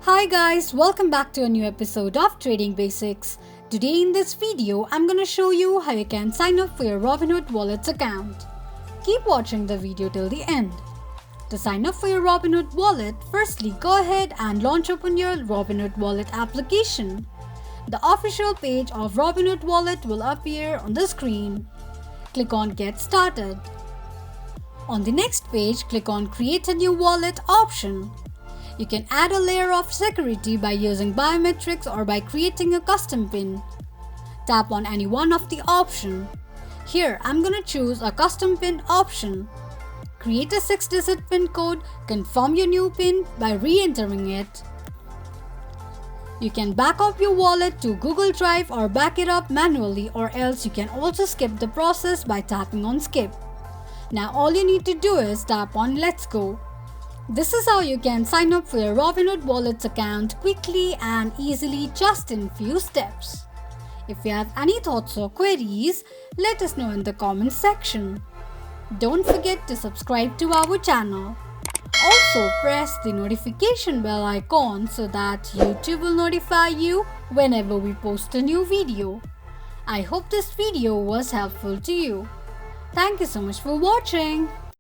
Hi guys, welcome back to a new episode of Trading Basics. Today in this video, I'm gonna show you how you can sign up for your Robinhood Wallets account. Keep watching the video till the end. To sign up for your Robinhood wallet, firstly go ahead and launch open your Robinhood wallet application. The official page of Robinhood wallet will appear on the screen. Click on Get Started. On the next page, click on Create a new wallet option. You can add a layer of security by using biometrics or by creating a custom PIN. Tap on any one of the options. Here, I'm gonna choose a custom PIN option. Create a 6-digit PIN code, confirm your new PIN by re-entering it. You can back up your wallet to Google Drive or back it up manually, or else you can also skip the process by tapping on Skip. Now all you need to do is tap on Let's Go. This is how you can sign up for your Robinhood Wallets account quickly and easily just in few steps. If you have any thoughts or queries, let us know in the comments section. Don't forget to subscribe to our channel. Also press the notification bell icon so that YouTube will notify you whenever we post a new video. I hope this video was helpful to you. Thank you so much for watching.